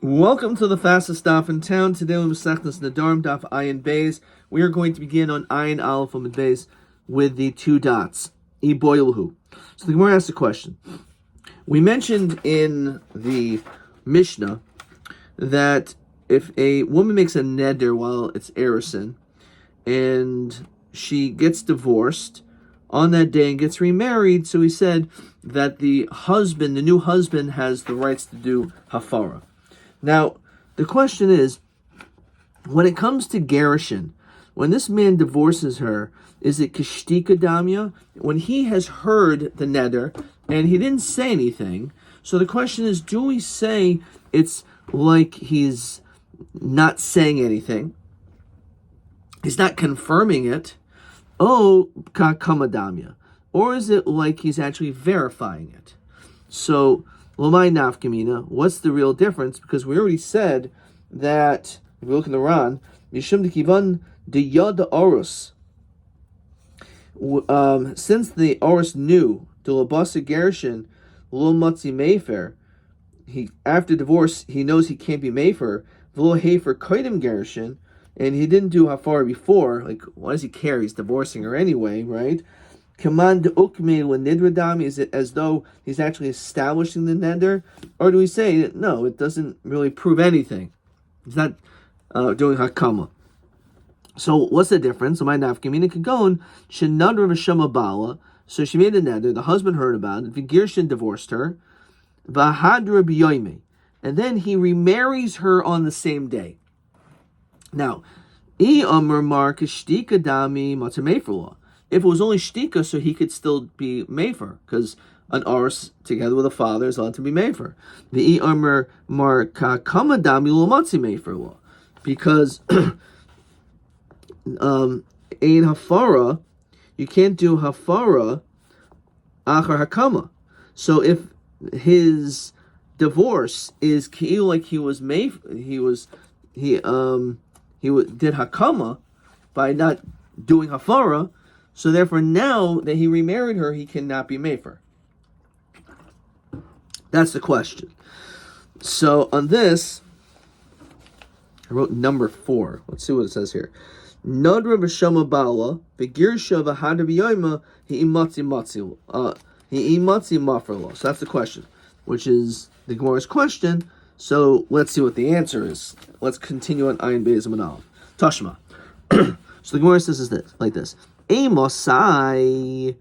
Welcome to the fastest daf in town. Today we Masechtas Nedarim daf Ayin Beis. We are going to begin on Ayin Aleph Amud Beis with the two dots. Iboilhu. So the Gemara asks a question. We mentioned in the Mishnah that if a woman makes a neder while it's Erison and she gets divorced on that day and gets remarried, so he said that the new husband, has the rights to do hafara. Now, the question is, when it comes to Gerushin, when this man divorces her, is it kishtika damya? When he has heard the neder and he didn't say anything, so the question is, do we say it's like he's not saying anything? He's not confirming it. Oh, kakama damya. Or is it like he's actually verifying it? So, Lomai nafkamina, what's the real difference? Because we already said that, if we look in the Ran, Mishum de Kivan de Yad Orus. Since the Orus knew, the Labasa Gershon, Lo Matzi Mefer, after divorce, he knows he can't be Mefer, V'lo Hefer Koidim Gershon, and he didn't do Hafar before, like, why does he care? He's divorcing her anyway, right? Command ukme when nidradami, is it as though he's actually establishing the neder, or do we say no? It doesn't really prove anything. He's not doing hakama. So what's the difference? So my nafkamina kagon shenadra v'shama bala. So she made a neder. The husband heard about it. V'girshin divorced her. V'hadra b'yomi, and then he remarries her on the same day. Now, I amar mar kishtika dami matamefrula. If it was only shtika, so he could still be mefer, because an ars together with a father is allowed to be mefer. The armor mar kakama dami lomatzi mefer law, because ein hafara, you can't do hafara achar hakama. So if his divorce is ki'il like he was he did hakama by not doing hafara. So therefore, now that he remarried her, he cannot be mefer. That's the question. So on this, I wrote number 4. Let's see what it says here. Nadra b'shama bala v'girsha v'hadra b'yoyma hi'imatzi mafrelo. So that's the question, which is the Gemara's question. So let's see what the answer is. Let's continue on Ayin Beis Manal. Tashma. So the Gemara says like this. Amosai.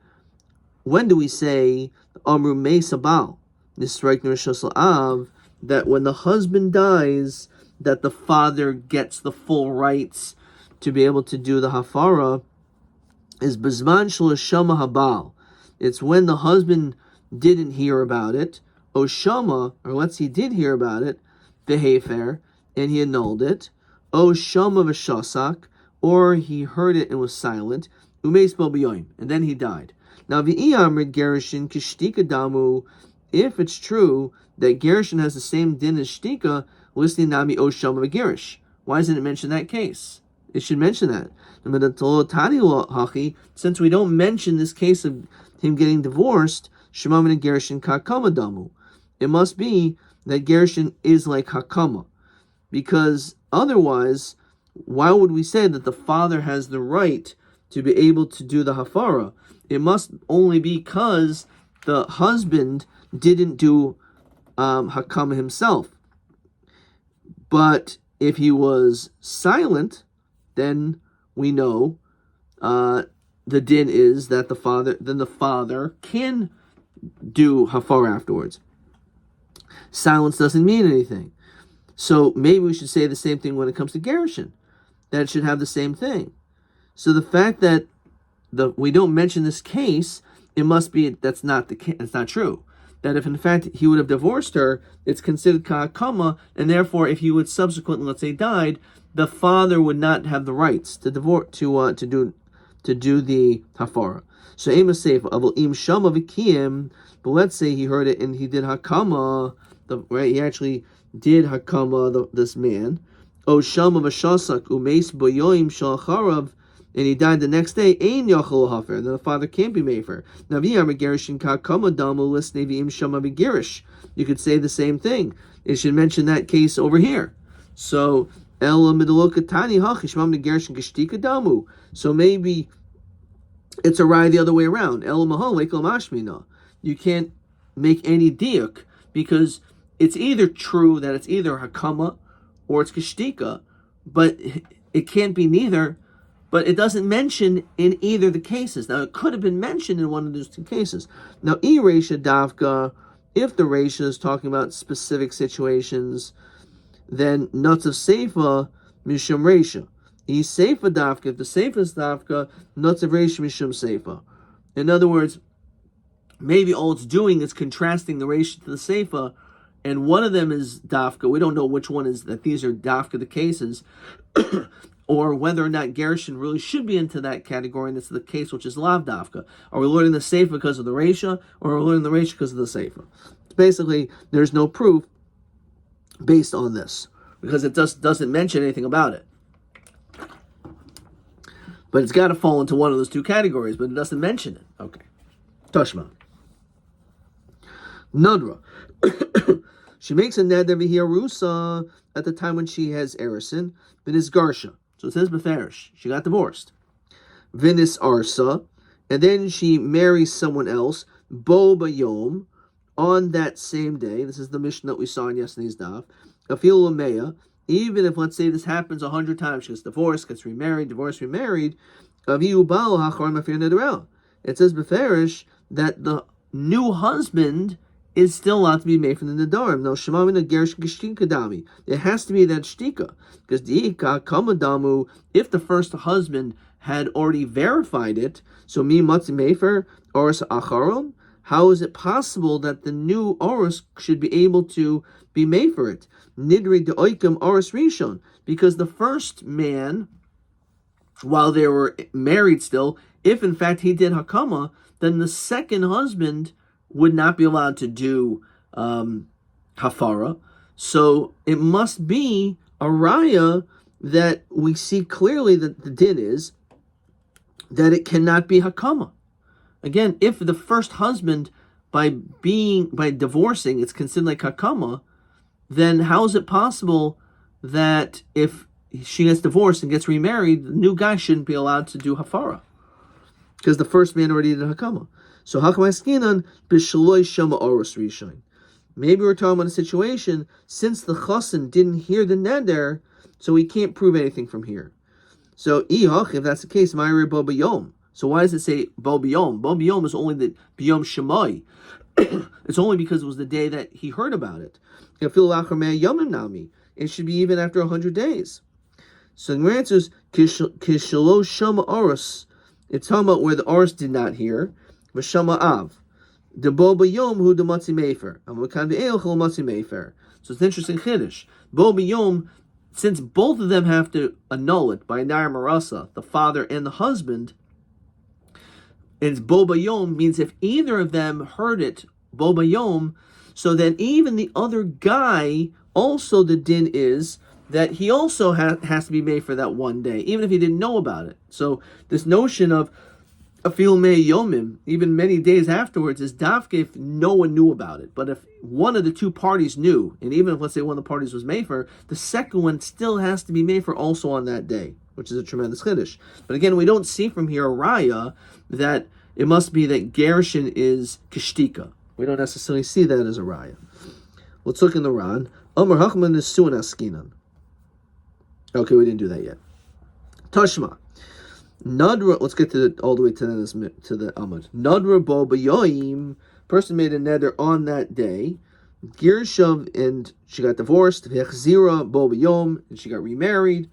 When do we say Amru Me Sabal? This strike Av, that when the husband dies, that the father gets the full rights to be able to do the hafara, is Bizman Shama Habal. It's when the husband didn't hear about it, Oshama, or let's say he did hear about it, the Hefer, and he annulled it, Oshama V'Shasak, or he heard it and was silent, and then he died. Now, Gerushin Kishtika Damu, if it's true that Gerushin has the same din as Shtika, listening Nami Oshama Gerish. Why doesn't it mention that case? It should mention that. Since we don't mention this case of him getting divorced, Shemamin and Gerushin Kakama Damu. It must be that Gerushin is like Hakama. Because otherwise, why would we say that the father has the right to be able to do the hafara? It must only be because the husband didn't do hakama himself. But if he was silent, then we know the din is that the father can do hafara afterwards. Silence doesn't mean anything. So maybe we should say the same thing when it comes to Gerushin, that it should have the same thing. So the fact that we don't mention this case, it must be that's not true. That if in fact he would have divorced her, it's considered ka'akama, and therefore if he would subsequently, let's say, died, the father would not have the rights to divorce to do the hafara. So ema seif avol im shama v'kiyim, but let's say he heard it and he did hakama, he actually did hakama this man. O shama v'shasak umeis boyoim shalacharav and he died the next day, Ein Yachol Hafer, then the father can't be Mefer. You could say the same thing. It should mention that case over here. So, so maybe it's a rye the other way around. You can't make any diuk, because it's either true that it's either hakama or it's kishtika, but it can't be neither. But it doesn't mention in either of the cases. Now, it could have been mentioned in one of those two cases. Now, Reisha Davka, if the Reisha is talking about specific situations, then nuts of Seifa, Mishum Reisha. Seifa Davka, if the Seifa is Davka, nuts of Reisha, Mishum Seifa. In other words, maybe all it's doing is contrasting the Reisha to the Seifa, and one of them is Davka. We don't know which one is, that these are Davka the cases, or whether or not Gershon really should be into that category, and it's the case which is Lav Davka. Are we learning the Seifa because of the Reisha, or are we learning the Reisha because of the Seifa? Basically, there's no proof based on this, because it just doesn't mention anything about it. But it's got to fall into one of those two categories, but it doesn't mention it. Okay. Tashma. Nadra. She makes a neder v'hiarusa at the time when she has erison, v'nis garsha. So it says beferish. She got divorced. V'nis arsa, and then she marries someone else, bo bayom, on that same day. This is the mission that we saw in yesterday's daf. Afil lameya, even if, let's say, this happens 100 times, she gets divorced, gets remarried, divorced, remarried, aviu ba'al hachar mafir nederel. It says beferish that the new husband is still allowed to be made from the Nedarim. Now, Shemamina Gersh Gishtika Dami. It has to be that Shtika. Because Diika Kamadamu, if the first husband had already verified it, so Mi Matzi Mefer, Oris Acharon, how is it possible that the new Oris should be able to be made for it? Nidri de Oikim Oris Rishon. Because the first man, while they were married still, if in fact he did Hakama, then the second husband would not be allowed to do hafara. So it must be a raya that we see clearly that the din is that it cannot be hakama. Again, if the first husband, by divorcing, it's considered like hakama, then how is it possible that if she gets divorced and gets remarried, the new guy shouldn't be allowed to do hafara? Because the first man already did hakama. So hakamaskinan b'shaloi shama oros rishon. Maybe we're talking about a situation, since the chassan didn't hear the neder, so we can't prove anything from here. So ihach, if that's the case, ma'ire bo b'yom. So why does it say bo b'yom? Bo b'yom is only the b'yom shemai. It's only because it was the day that he heard about it. It should be even after 100 days. So the answer is kishalo shama oros. It's talking about where the oros did not hear. V'shama av. The bo b'yom hu de matzi mefer. So it's an interesting chiddush. Bo b'yom, since both of them have to annul it by nar marasa, the father and the husband, and bo b'yom means if either of them heard it, bo b'yom, so then even the other guy, also the din is that he also has to be made for that one day, even if he didn't know about it. So this notion of afil mei yomim, even many days afterwards, is dafke if no one knew about it. But if one of the two parties knew, and even if, let's say, one of the parties was mefer, the second one still has to be mefer also on that day, which is a tremendous chiddush. But again, we don't see from here a raya that it must be that Gershon is kishtika. We don't necessarily see that as a raya. Let's look in the Ran. Amar Hachman is suan askinan. Okay, we didn't do that yet. Tashma. Nadra, let's get to all the way to the Amud. Nadra bo b'yoyim, person made a neder on that day. Girshav, and she got divorced. V'chzira bo b'yom, and she got remarried.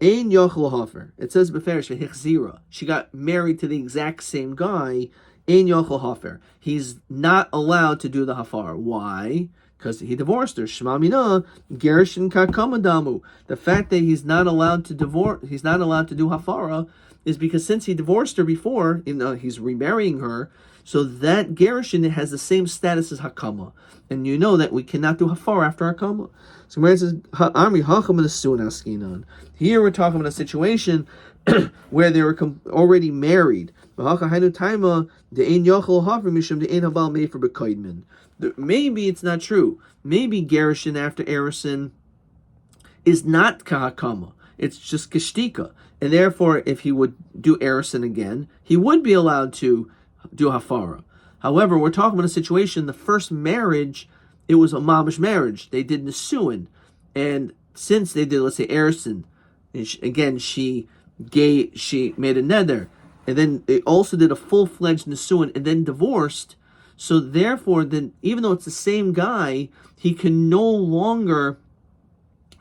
Ein yochel hafer. It says beferish v'chzira. She got married to the exact same guy. Ein yochel hafer. He's not allowed to do the hafar. Why? Because he divorced her. Shema mina gershon kakamadamu. The fact that he's not allowed to do hafara, is because since he divorced her before, he's remarrying her, So that gerushin has the same status as hakama, and you know that we cannot do hafar after hakama. So Gemara says, "Ha'amri hacham nesuin askinan." Here we're talking about a situation where they were already married. Maybe it's not true. Maybe gerushin after erusin is not kahakama. It's just kashtika. And therefore, if he would do erusin again, he would be allowed to do hafara. However, we're talking about a situation, the first marriage, it was a mamish marriage. They did nesuin. And since they did, let's say, erusin, again, she made a neder, and then they also did a full-fledged nesuin and then divorced. So therefore, then even though it's the same guy, he can no longer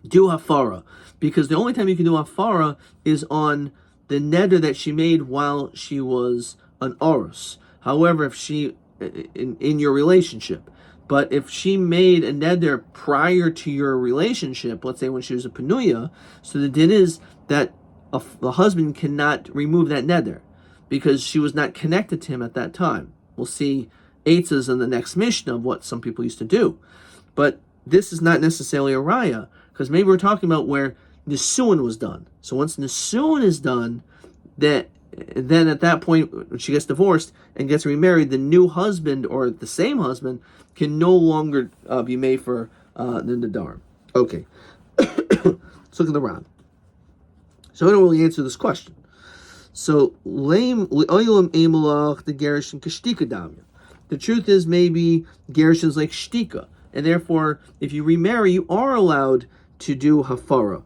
do hafara, because the only time you can do hafara is on the neder that she made while she was an orus. However, if she in your relationship, but if she made a neder prior to your relationship, let's say when she was a penuya, so the din is that the husband cannot remove that neder because she was not connected to him at that time. We'll see eitzes in the next Mishnah of what some people used to do, but this is not necessarily a raya, because maybe we're talking about where nesuin was done. So once nesuin is done, then at that point, when she gets divorced and gets remarried, the new husband or the same husband can no longer be made for the Nedarim. Okay, let's look at the round. So I don't really answer this question. So the truth is maybe gerushin is like shtika, and therefore, if you remarry, you are allowed to do hafara.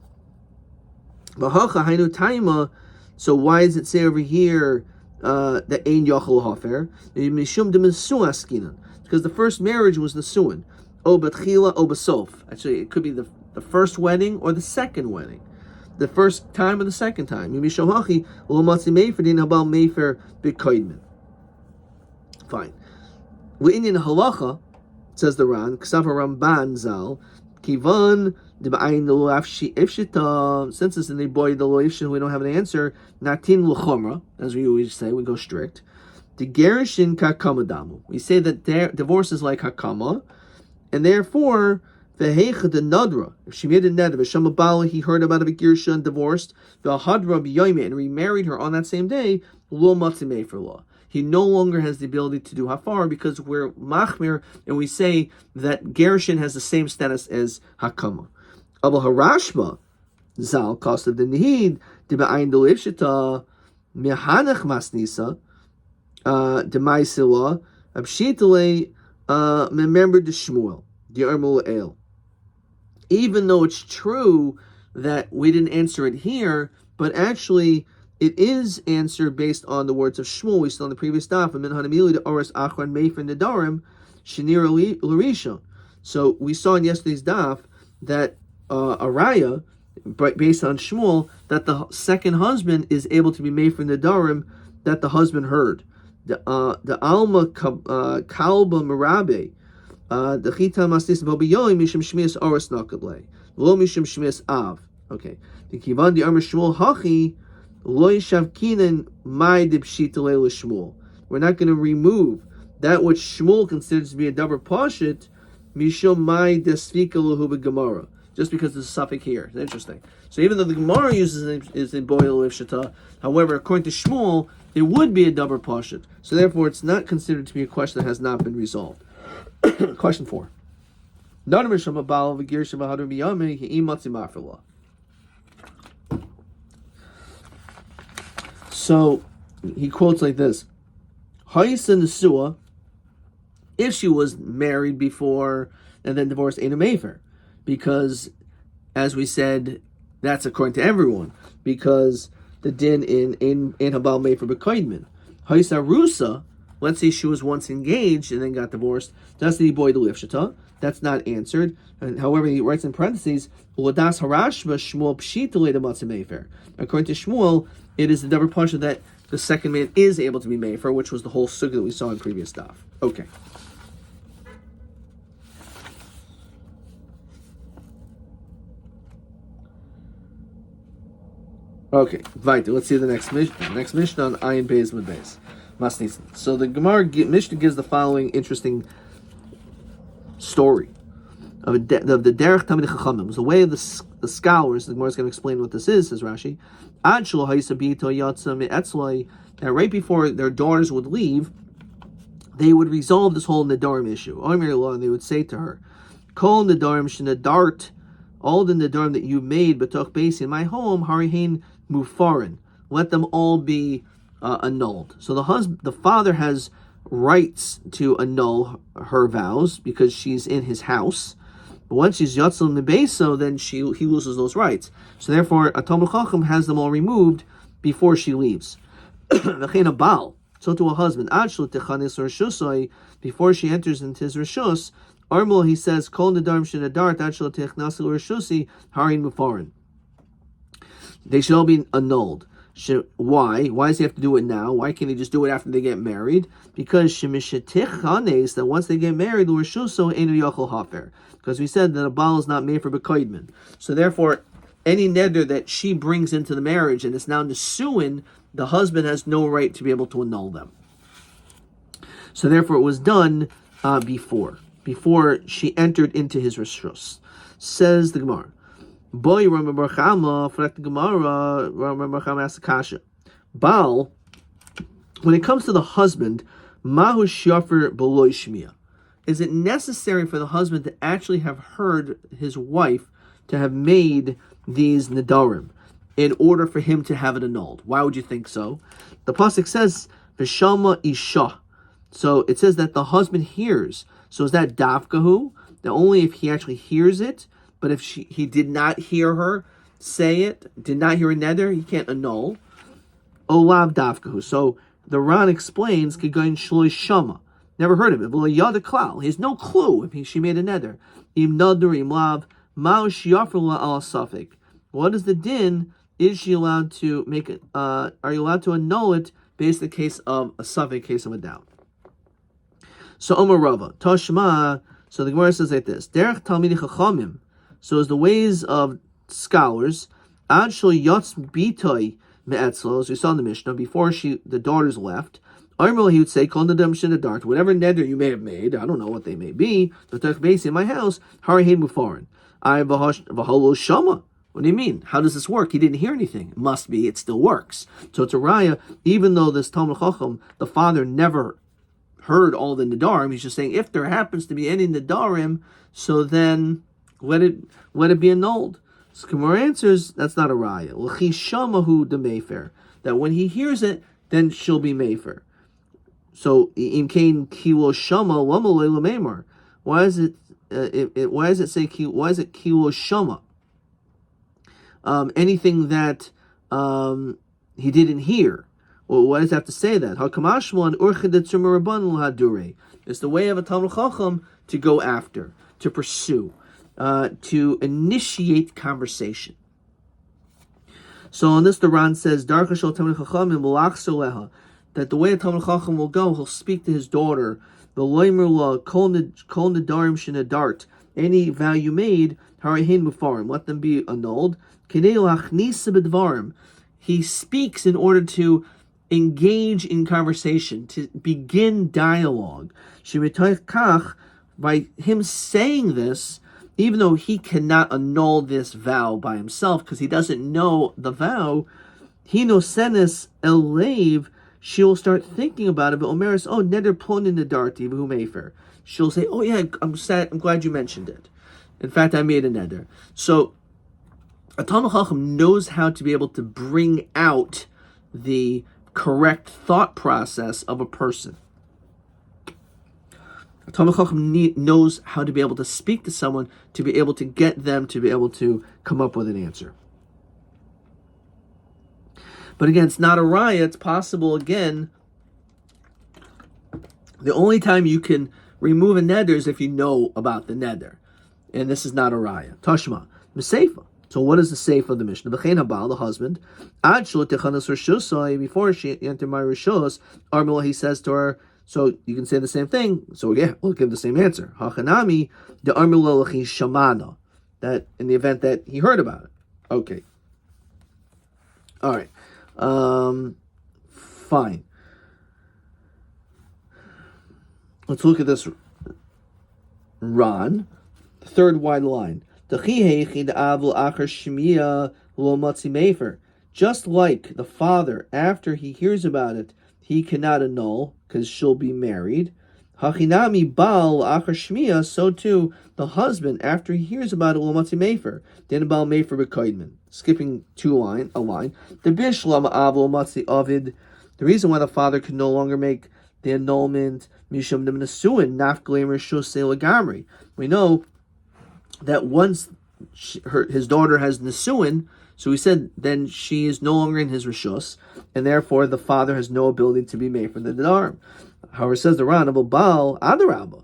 So why does it say over here that ein yachol hafer? Because the first marriage was nesuin, o betchila o besof. Actually, it could be the first wedding or the second wedding, the first time or the second time. Fine. We'inyan halacha, says the Ran, Ksav Ramban Zal, Kivan Debayin the Ifshita, since it's in the boy the Loifshin, we don't have an answer. Natin Luchomra, as we always say, we go strict. The Gerushin Kakamadamu. We say that divorce is like Hakama, and therefore, Vehecha the Nadra, if she made a neder, Vishamabala, he heard about a Gerushin divorced, Vahadra Yomi, and remarried her on that same day, Lo Matzimei for law. He no longer has the ability to do hafar because we're machmir and we say that gerushin has the same status as hakama. Abel harashma zal cost of the nihid deba'ayin dolivshita mehanach masnisa demaisila abshitale remember the shmuel the armul el. Even though it's true that we didn't answer it here, but actually it is answered based on the words of Shmuel we saw in the previous daf. So we saw in yesterday's daf that a raya, based on Shmuel, that the second husband is able to be made from Nedarim that the husband heard. The alma kalba merabe, the chita masnis bobiyoy mishum shmias oris nakadle, lo mishum shmias av. Okay, the kivan the armor Shmuel hachi. We're not going to remove that which Shmuel considers to be a davar pashit, mishum mai desvika lahu b'gemara, just because there's a suffix here. It's interesting. So even though the Gemara uses it is in boil shita, however, according to Shmuel, it would be a davar pashit. So therefore, it's not considered to be a question that has not been resolved. Question 4. So he quotes like this: Haisa Nesua, if she was married before and then divorced, ain't a mefer, because as we said, that's according to everyone, because the din in Habal mefer b'koidmin. Haisa Rusa, let's say she was once engaged and then got divorced, that's the boy the lifshita. That's not answered. And however, he writes in parentheses, Uladas harashba Shmuel pshita leda matzamefer. According to Shmuel, it is the davar pasha that the second man is able to be mefer, which was the whole sugya that we saw in previous daf. Okay. Okay, weiter. Let's see the next Mishnah on Ayin Beis Mid Beis. Masnisin. So the Mishnah gives the following interesting story of the Derech Tamid Chachamim. It was the way of the scholars. The Gemara is going to explain what this is, says Rashi. That right before their daughters would leave, they would resolve this whole Nedarim issue. And they would say to her, Kol Nedarim Shenadart, all the Nedarim that you made, B'toch Beis in my home, Harihin Mufarin. Let them all be annulled. So the father has rights to annul her vows because she's in his house. But once she's Yatzal Mebeso, then he loses those rights. So therefore, a Talmud Chacham has them all removed before she leaves. V'chein Baal. So to a husband, before she enters into his reshus, Armul, he says, Kol Nedarim Shenadart, Adshul Technasil Reshusi, Harin Mufarin. They should all be annulled. Why? Why does he have to do it now? Why can't he just do it after they get married? Because that once they get married, because we said that a Baal is not made for Bekoidman. So therefore, any neder that she brings into the marriage and is now nesuin, the husband has no right to be able to annul them. So therefore, it was done before she entered into his reshus. Says the Gemara. Boy, remember Chama, for the Gemara, remember Chama asked the Kasha. Baal, when it comes to the husband, Mahu Shafer Beloy Shmiya. Is it necessary for the husband to actually have heard his wife to have made these Nedarim in order for him to have it annulled? Why would you think so? The pasuk says, V'shama Isha. So it says that the husband hears. So is that Davkahu? That only if he actually hears it? But if he did not hear her say it, did not hear a neder, he can't annul. Olav Davkahu. So the Ran explains, Kigain Shloi Shama. Never heard of it. Yada Klal. He has no clue if she made a neder. Im Nadur Im Lav Mao Shiafrula al Safik. What is the din? Is she allowed to make it? Are you allowed to annul it based on the case of a Safik, case of a doubt? So Omar Rava Tashma. So the Gemara says like this: Derech Talmidei Chachamim. So as the ways of scholars, Ad Shel Yatz Bitoy Me'etzlo, as we saw in the Mishnah, before the daughters left, Armel, he would say, Kol Nedarim Shenadart, whatever neder you may have made, I don't know what they may be, but based in my house, Harihin Mufarin. I Vaholo Shama. What do you mean? How does this work? He didn't hear anything. It must be, it still works. So it's a raya, even though this Talmud Chacham, the father never heard all the Nedarim, he's just saying, if there happens to be any Nedarim, so then let it be annulled. So Gemara answers, that's not a raya. L'chi shamahu de mefer. That when he hears it, then she'll be mefer. So im kain kilo shama lama leila meimar. Why is it kilo shama? Anything that he didn't hear. Well, why does it have to say that? Hakamashmon urchedet tzumaraban l'hadure. It's the way of a Talmud Chacham to go after, to pursue. To initiate conversation. So on this, the Ran says, that the way a Talmud Chacham will go, he'll speak to his daughter, any vow you made, let them be annulled. He speaks in order to engage in conversation, to begin dialogue. By him saying this, even though he cannot annul this vow by himself because he doesn't know the vow, he nosenes elev, she will start thinking about it. But Omeris, oh, neder plonin nedarti v'hu mefer. She'll say, oh yeah, I'm glad you mentioned it. In fact, I made a neder. So a Talmud Chacham knows how to be able to bring out the correct thought process of a person. A Talmud Chacham knows how to be able to speak to someone, to be able to get them to be able to come up with an answer. But again, it's not a raya. It's possible, again, the only time you can remove a neder is if you know about the neder. And this is not a raya. Tashma, Meseifa. So what is the seifa of the Mishnah? B'chein habal, the husband, ad shlo techanas reshusai, before she entered my reshus, Armila, he says to her, so you can say the same thing. So again, we'll give the same answer. Hachanami de Armila l'chi shamana. That in the event that he heard about it. Okay. All right. Fine. Let's look at this Ran, the third wide line. Just like the father, after he hears about it, he cannot annul because she'll be married. Hachinami bal achar shmiya, so too the husband, after he hears about it, lo matzi mefer, then bal mefer b'koidman. Skipping a line. The bishlam av lo matzi avid. The reason why the father could no longer make the annulment, mishum nesuin nafgleim reshusei legamri. We know that once his daughter has nesuin, so he said then she is no longer in his reshus, and therefore the father has no ability to be made for the nedarim. However, says the Ran, Baal Adarabba,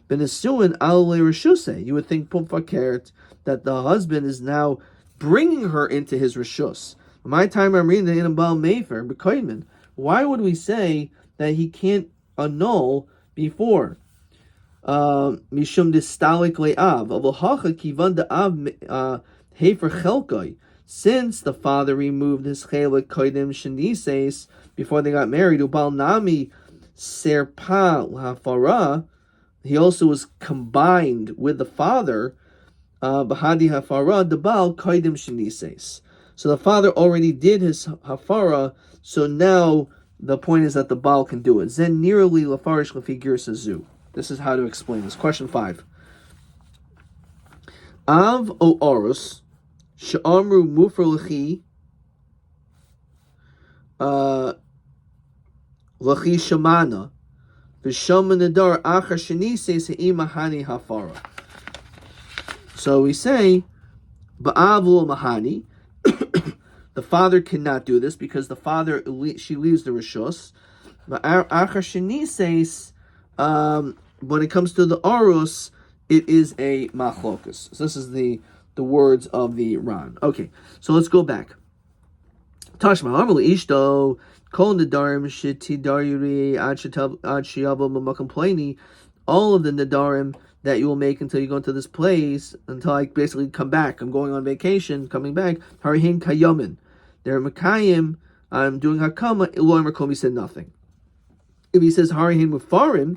Ben Nesuin Al Reshuse. You would think Pumfakert that the husband is now bringing her into his reshus. My time I'm reading the Inabal Mefer Bekoidman. Why would we say that he can't annul before? Mishum distalik le'av avahacha kivan da'av hefer chelkoi. Since the father removed his chelik koidim shenises before they got married, ubal nami serpa hafara, he also was combined with the father. Bahadi hafara debal koidim shenises. So the father already did his hafara. So now the point is that the baal can do it. Zen nearly lafarish lefigir sazu. This is how to explain this. Question 5. Av o orus she'amru mufer lechi lechi shamana v'shama nadar achar shenise se'ima hani hafara. So we say ba'av lo mahani. The father cannot do this because the father, she leaves the reshus. But achar shenises, when it comes to the arus, it is a machlokus. So this is the words of the Ran. Okay, so let's go back. Tashma amrli ishto kol nedarim shetidariri ad sheyavo mamakom pleni. All of the nedarim that you will make until you go into this place, until I basically come back. I'm going on vacation, coming back. Harihin kayomin. They're Makayim, I'm doing Hakama, Elohim Rakom, he said nothing. If he says Harihin Mufarim,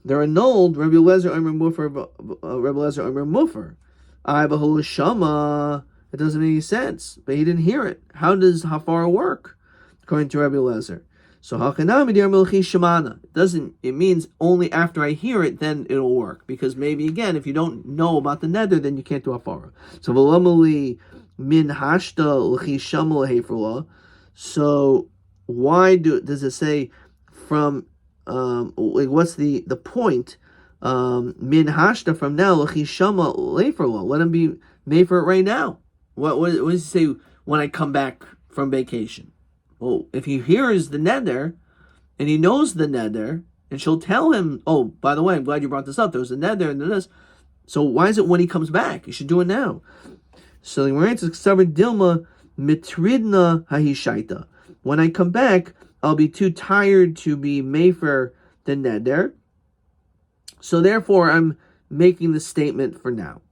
they're annulled, Rabbi Lezer Omer Mufer, Rabbi Lezer Omer Mufer. Ibahul Shama, it doesn't make any sense, but he didn't hear it. How does Hafara work? According to Rabbi Lezer. So Hakanami Dir Milchi Shamana. It means only after I hear it, then it'll work. Because maybe again, if you don't know about the nether, then you can't do Hafara. So Velamali Min hashta l'chi shamal hefrula. So why does it say from what's the point? Min hashta from now l'chi shamal hefrula. Let him be made for it right now. What does it say when I come back from vacation? Well, if he hears the nether and he knows the nether, and she'll tell him, oh, by the way, I'm glad you brought this up. There was a nether and this. So why is it when he comes back? You should do it now. So the Gemara says, Dilma mitridna hahishaita. When I come back, I'll be too tired to be mefer the neder. So therefore, I'm making the statement for now.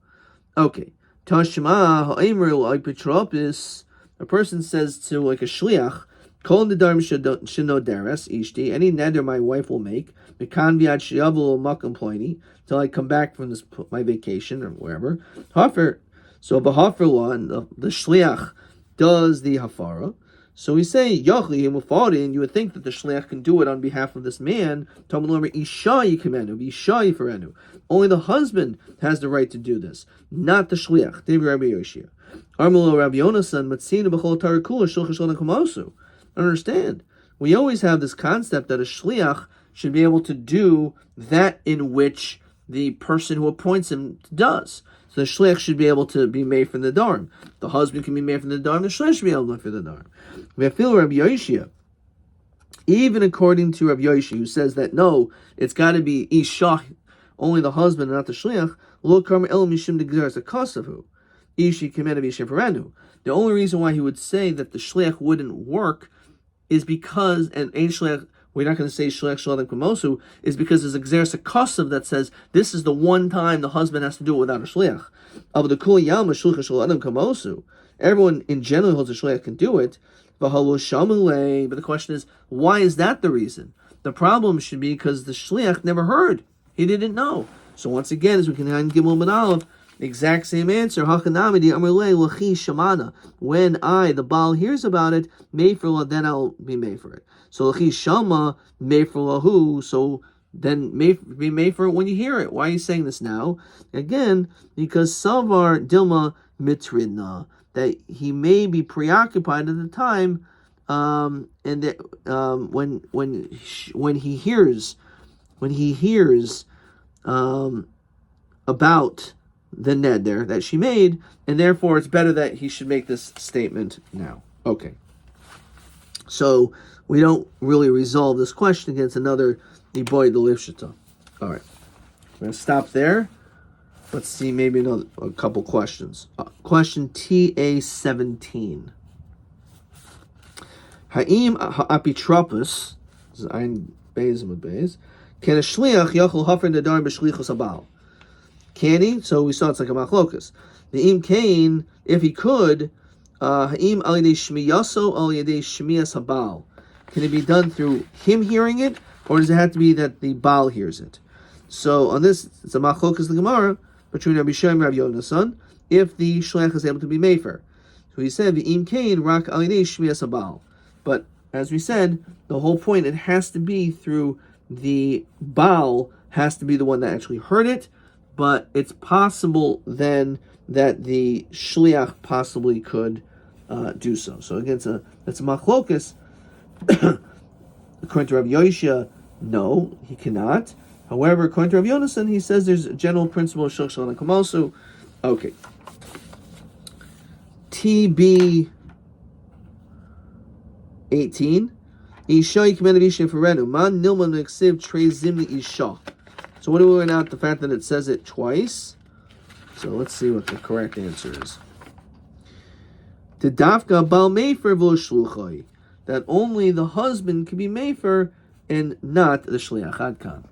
Okay. Tashma ha'imru petropis. A person says to like a shliach, Kol nedarim shenoderes ishti. Any neder my wife will make. Mekan viad shiyavu makom ploini. Till I come back from this my vacation or wherever. However. So b'hafar law, and the shliach does the hafara. So we say yachli mufarin. You would think that the shliach can do it on behalf of this man. Talmud lemer isha yikimenu, isha yiferenu. Only the husband has the right to do this, not the shliach. David Rabbi Yoshia. Armelo Rabbi Yonasan matzina b'chol tarakula shulchan shulchan kumosu. Understand? We always have this concept that a shliach should be able to do that in which the person who appoints him does. So the shliach should be able to be made from the nedarim. The husband can be made from the nedarim. The shliach should be able to be made from the nedarim. We feel Rabbi Yoshia, even according to Rabbi Yoshia, who says that no, it's got to be isha, only the husband and not the shliach. Lo karma el mishim degzeres akasavu, ishi kemenav yishem ferenu. The only reason why he would say that the shliach wouldn't work is because, and ein shliach, we're not going to say shliach shalom kumosu, is because there's a gzeres akasav that says this is the one time the husband has to do it without a shliach. Of the kul yama shulchan shalom kumosu, everyone in general holds a shliach can do it. But the question is, why is that the reason? The problem should be because the shliach never heard. He didn't know. So once again, as we can find Gimel and Aleph, the exact same answer. When I, the Baal, hears about it, Mefer, then I'll be made for it. So Lachi Shama, Mefer Lahu, so then be made for it when you hear it. Why are you saying this now? Again, because Savar Dilma Mitridna, that he may be preoccupied at the time, and that when he hears about the neder that she made, and therefore it's better that he should make this statement now. Okay. So we don't really resolve this question against another Iboy the Lifshita. All right. We're going to stop there. Let's see maybe a couple questions. Question TA17. Ha'im ha'apitropus, this is Ayin Beis Amud Beis, can a shliach yachol hafer nedarim b'shlichus habal? Can he? So we saw it's like a machlokas. The im kain, if he could, ha'im al yedei shmiyaso al yedei shmiyas habal. Can it be done through him hearing it, or does it have to be that the Baal hears it? So on this, it's a machlokas the Gemara between Rabbi Shimon and Rabbi Yonasan, if the shliach is able to be mefer. So he said the im kain rak al yedei shmiyas habal. But as we said, the whole point, it has to be through the Baal, has to be the one that actually heard it, but it's possible then that the shliach possibly could do so. So again, that's a machlokas. According to Rabbi Yoshia, no, he cannot. However, according to Rabbi Yonasan, he says there's a general principle of shulchan and kamosu. Okay. TB 18. Isha yikmen forenu man nilman neksiv trei zimni isha. So what do we learn out the fact that it says it twice? So let's see what the correct answer is. The dafka bal mefer v'lo shluchai, that only the husband can be mefer and not the shliach. Ad kan.